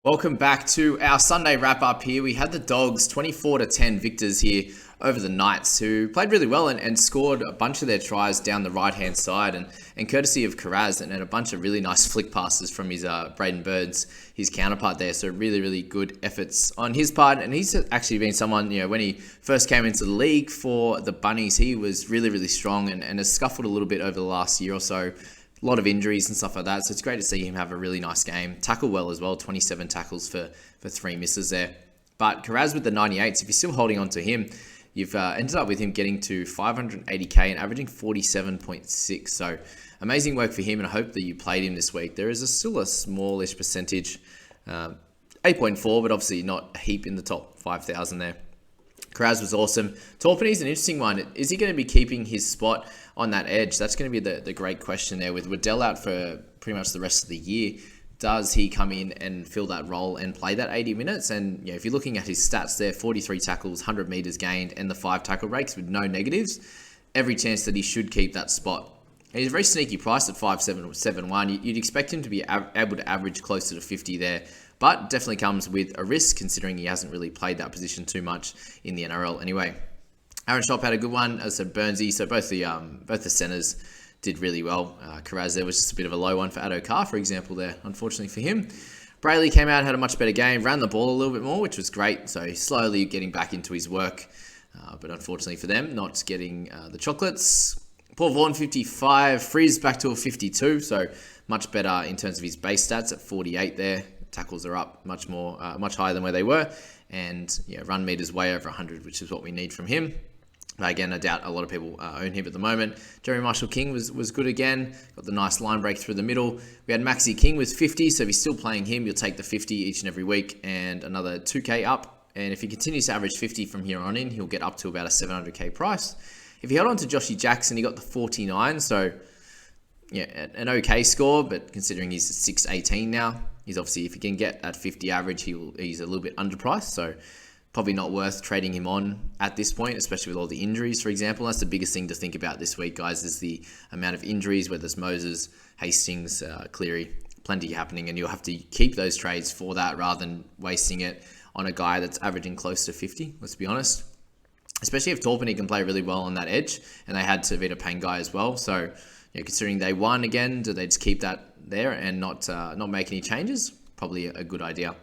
Welcome back to our Sunday wrap up here. We had the Dogs 24-10 victors here over the Knights, who played really well and scored a bunch of their tries down the right hand side, and courtesy of Kiraz and a bunch of really nice flick passes from his Braden Birds, his counterpart there. So really good efforts on his part, and he's actually been someone, when he first came into the league for the Bunnies, he was really strong and has scuffled a little bit over the last year or so. A lot of injuries and stuff like that, so it's great to see him have a really nice game. Tackle well as well, 27 tackles for 3 misses there. But Kiraz with the 98s, if you're still holding on to him, you've ended up with him getting to 580k and averaging 47.6. So amazing work for him, and I hope that you played him this week. There is still a smallish percentage, 8.4, but obviously not a heap in the top 5,000 there. Kiraz was awesome. Torpenny's an interesting one. Is he going to be keeping his spot on that edge? That's going to be the great question there. With Waddell out for pretty much the rest of the year, does he come in and fill that role and play that 80 minutes? And if you're looking at his stats there, 43 tackles, 100 metres gained, and the 5 tackle breaks with no negatives, every chance that he should keep that spot. He's a very sneaky price at 5.771. You'd expect him to be able to average closer to 50 there, but definitely comes with a risk considering he hasn't really played that position too much in the NRL anyway. Aaron Shop had a good one, as said Burnsy, so both the centres did really well. Kiraz there was just a bit of a low one for Addo Carr, for example, there, unfortunately for him. Brayley came out, had a much better game, ran the ball a little bit more, which was great, so he's slowly getting back into his work, but unfortunately for them, not getting the chocolates. Paul Vaughan, 55. Frizz back to a 52, so much better in terms of his base stats at 48 there. Tackles are up much higher than where they were, and run meters way over 100, which is what we need from him. But again, I doubt a lot of people own him at the moment. Jeremy Marshall-King was good again. Got the nice line break through the middle. We had Maxi King with 50, so if you're still playing him, you'll take the 50 each and every week and another 2k up. And if he continues to average 50 from here on in, he'll get up to about a 700k price. If you held on to Joshy Jackson, he got the 49, so an okay score, but considering he's 6.18 now, he's obviously, if he can get that 50 average, he's a little bit underpriced, so probably not worth trading him on at this point, especially with all the injuries, for example. That's the biggest thing to think about this week, guys, is the amount of injuries, whether it's Moses, Hastings, Cleary, plenty happening, and you'll have to keep those trades for that rather than wasting it on a guy that's averaging close to 50, let's be honest. Especially if Torpenny can play really well on that edge, and they had Tavita Pangai as well. So, considering they won again, do they just keep that there and not make any changes? Probably a good idea.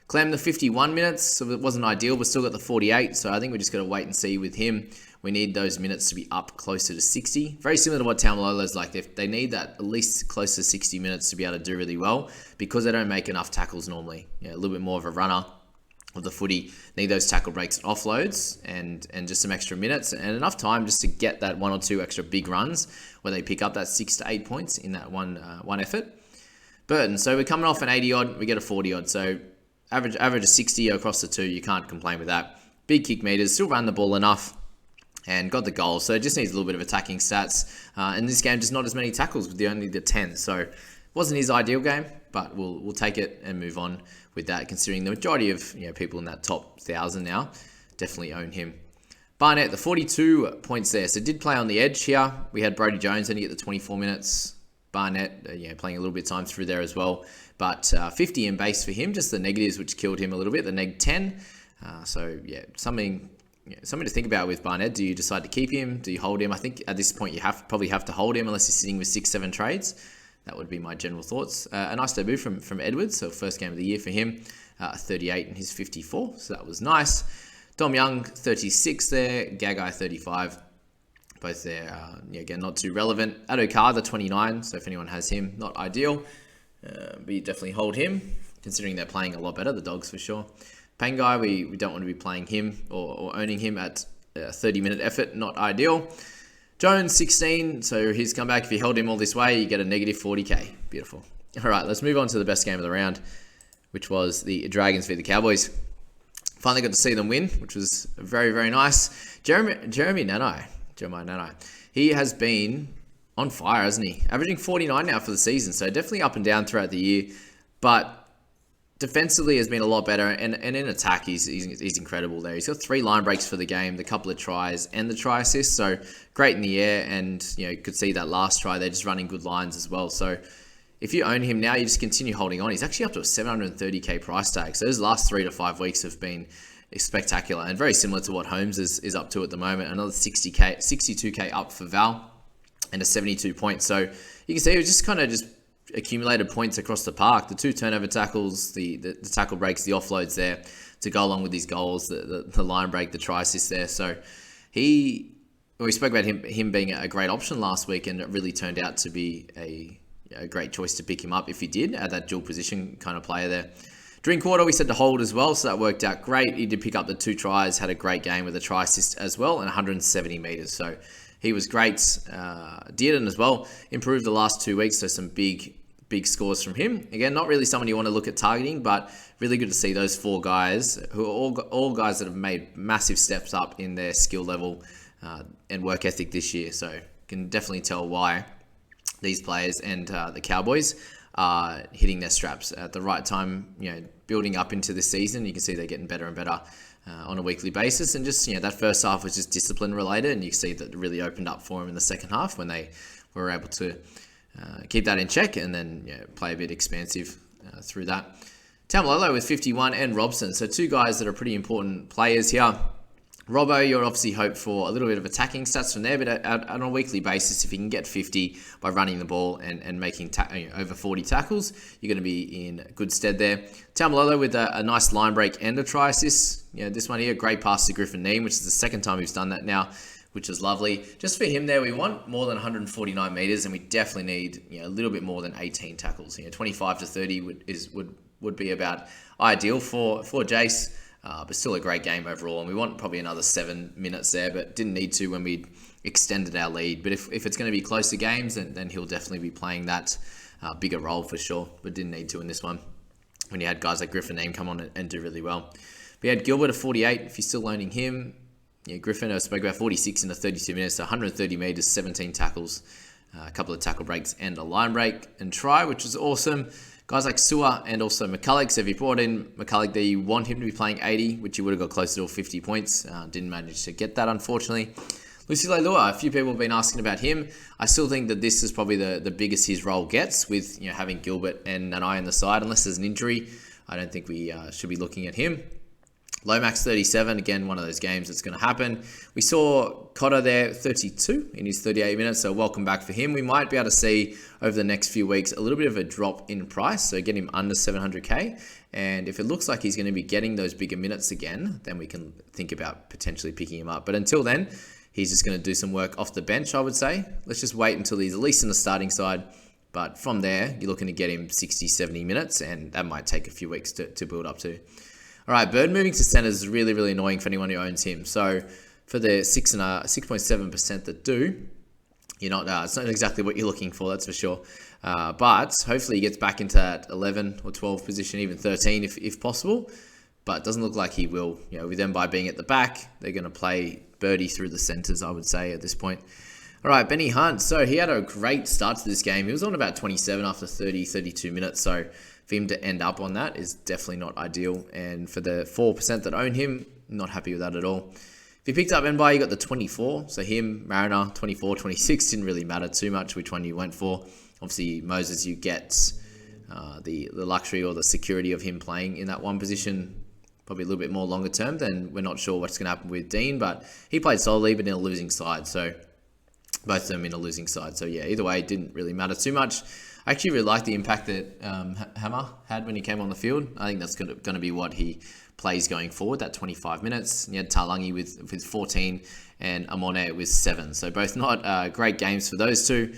Clem, the 51 minutes, so it wasn't ideal, but still got the 48. So I think we just got to wait and see with him. We need those minutes to be up closer to 60. Very similar to what Taumalolo's like. They need that at least close to 60 minutes to be able to do really well because they don't make enough tackles normally. A little bit more of a runner of the footy, need those tackle breaks and offloads and just some extra minutes and enough time just to get that 1 or 2 extra big runs where they pick up that 6 to 8 points in that one effort. Burton, so we're coming off an 80 odd, we get a 40 odd, so average of 60 across the two, you can't complain with that. Big kick meters, still ran the ball enough and got the goal, so it just needs a little bit of attacking stats. In this game, just not as many tackles with only the 10, so it wasn't his ideal game, but we'll take it and move on with that, considering the majority of people in that top 1,000 now definitely own him. Barnett, the 42 points there, so did play on the edge here. We had Brodie Jones only get the 24 minutes. Barnett, playing a little bit of time through there as well, but 50 in base for him, just the negatives which killed him a little bit, the neg 10. Something to think about with Barnett. Do you decide to keep him? Do you hold him? I think at this point you probably have to hold him unless you're sitting with 6-7 trades. That would be my general thoughts. A nice debut from Edwards, so first game of the year for him. 38 and his 54, so that was nice. Dom Young, 36 there. Gagai, 35. Both there, again, not too relevant. Addo Carr, the 29, so if anyone has him, not ideal. But you definitely hold him, considering they're playing a lot better, the Dogs for sure. Pangai, we don't want to be playing him or owning him at a 30-minute effort, not ideal. Jones, 16, so he's come back. If you held him all this way, you get a negative 40k. Beautiful. All right, let's move on to the best game of the round, which was the Dragons v the Cowboys. Finally got to see them win, which was very nice. Jeremiah Nanai, he has been on fire, hasn't he? Averaging 49 now for the season, so definitely up and down throughout the year, but defensively has been a lot better, and in attack, he's incredible there. He's got 3 line breaks for the game, the couple of tries, and the try assist, so great in the air, and you could see that last try, they're just running good lines as well, so if you own him now, you just continue holding on. He's actually up to a 730k price tag. So those last 3 to 5 weeks have been spectacular and very similar to what Holmes is up to at the moment. Another 62k up for Val and a 72 points. So you can see it was just kind of just accumulated points across the park. The 2 turnover tackles, the tackle breaks, the offloads there to go along with these goals, the line break, the try assist there. So we spoke about him being a great option last week, and it really turned out to be a great choice to pick him up if he did at that dual position kind of player there. Drinkwater, we said to hold as well, so that worked out great. He did pick up the 2 tries, had a great game with a try assist as well, and 170 metres. So he was great. Dearden as well improved the last 2 weeks, so some big scores from him. Again, not really someone you want to look at targeting, but really good to see those 4 guys who are all guys that have made massive steps up in their skill level and work ethic this year. So can definitely tell why these players and the Cowboys are hitting their straps at the right time, building up into the season. You can see they're getting better and better on a weekly basis. And just, that first half was just discipline related. And you can see that it really opened up for them in the second half when they were able to keep that in check and then play a bit expansive through that. Tamalolo with 51 and Robson. So 2 guys that are pretty important players here. Robbo, you'd obviously hope for a little bit of attacking stats from there, but on a weekly basis, if you can get 50 by running the ball and making over 40 tackles, you're going to be in good stead there. Tamalolo with a nice line break and a try assist. This one here, great pass to Griffin Neem, which is the second time he's done that now, which is lovely. Just for him there, we want more than 149 metres, and we definitely need a little bit more than 18 tackles. 25 to 30 would be about ideal for Jace. But still a great game overall, and we want probably another 7 minutes there, but didn't need to when we extended our lead. But if it's going to be closer games, then he'll definitely be playing that bigger role for sure, but didn't need to in this one when you had guys like Griffin Neem come on and do really well. We had Gilbert at 48, if you're still owning him. Griffin, I spoke about 46 in the 32 minutes, so 130 metres, 17 tackles, a couple of tackle breaks and a line break and try, which is awesome. Guys like Sewer and also McCulloch. So if you brought in McCulloch there, you want him to be playing 80, which you would have got closer to 50 points. Didn't manage to get that, unfortunately. Lucy Leilua, a few people have been asking about him. I still think that this is probably the biggest his role gets with having Gilbert and Nanai on the side. Unless there's an injury, I don't think we should be looking at him. Lomax 37, again, one of those games that's going to happen. We saw Cotter there, 32 in his 38 minutes, so welcome back for him. We might be able to see over the next few weeks a little bit of a drop in price, so get him under 700k. And if it looks like he's going to be getting those bigger minutes again, then we can think about potentially picking him up. But until then, he's just going to do some work off the bench, I would say. Let's just wait until he's at least in the starting side. But from there, you're looking to get him 60, 70 minutes, and that might take a few weeks to build up to. All right, Bird moving to centers is really, really annoying for anyone who owns him. So for the 6.7% that do, it's not exactly what you're looking for, that's for sure. But hopefully he gets back into that 11 or 12 position, even 13 if possible. But it doesn't look like he will. With them by being at the back, they're going to play Birdie through the centers, I would say, at this point. All right, Benny Hunt. So he had a great start to this game. He was on about 27 after 30, 32 minutes. So for him to end up on that is definitely not ideal. And for the 4% that own him, not happy with that at all. If you picked up Enby, you got the 24. So him, Mariner, 24, 26. Didn't really matter too much which one you went for. Obviously, Moses, you get the luxury or the security of him playing in that one position probably a little bit more longer term. Then we're not sure what's going to happen with Dean. But he played solidly, but in a losing side. So both of them in a losing side. So yeah, either way, it didn't really matter too much. I actually really like the impact that Hammer had when he came on the field. I think that's going to be what he plays going forward, that 25 minutes. And you had Talangi with 14 and Amone with 7. So both not great games for those two.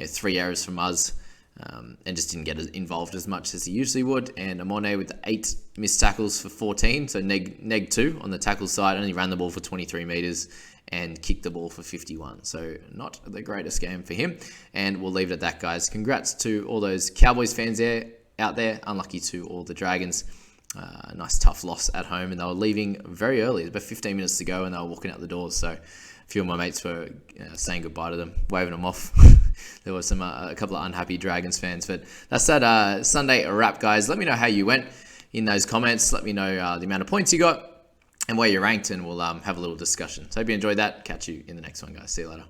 3 errors from us and just didn't get involved as much as he usually would. And Amone with 8 missed tackles for 14. So neg 2 on the tackle side. Only ran the ball for 23 metres and kicked the ball for 51. So not the greatest game for him. And we'll leave it at that, guys. Congrats to all those Cowboys fans out there. Unlucky to all the Dragons. Nice tough loss at home. And they were leaving very early. About 15 minutes to go and they were walking out the doors. So a few of my mates were saying goodbye to them, waving them off. There was a couple of unhappy Dragons fans. But that's that Sunday wrap, guys. Let me know how you went in those comments. Let me know the amount of points you got and where you're ranked, and we'll have a little discussion. So hope you enjoyed that. Catch you in the next one, guys. See you later.